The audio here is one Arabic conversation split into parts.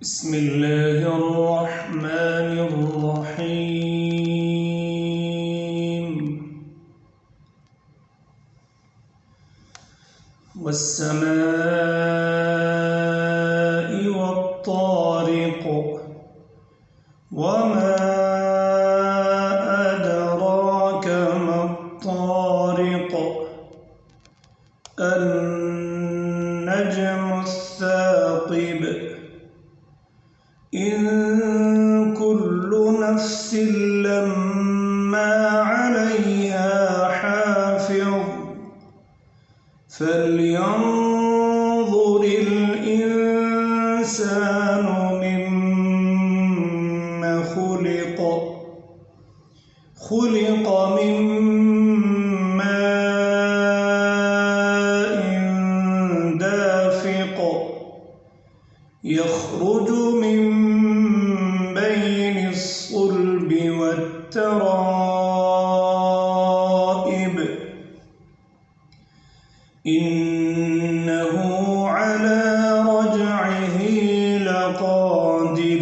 بسم الله الرحمن الرحيم والسماء والطارق وما أدراك ما الطارق النجم الثاقب إن كل نفس لما عليها حافظ فلينظر الإنسان مما خلق من ماء دافق يخرج من بين الصلب والترائب إنه على رجعه لقادر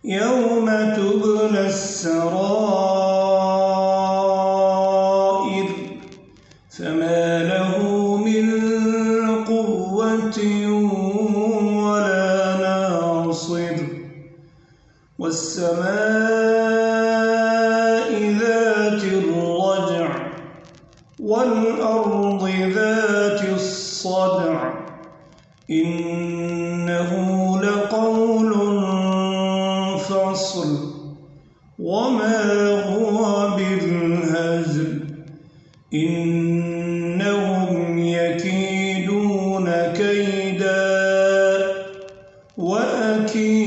يوم تبلى السرائر فما له من قوة ولا ناصر والسماء ذات الرجع والأرض ذات الصدع إنه لقول فصل وما هو بالهزل إنهم يكيدون كيدا وأكيد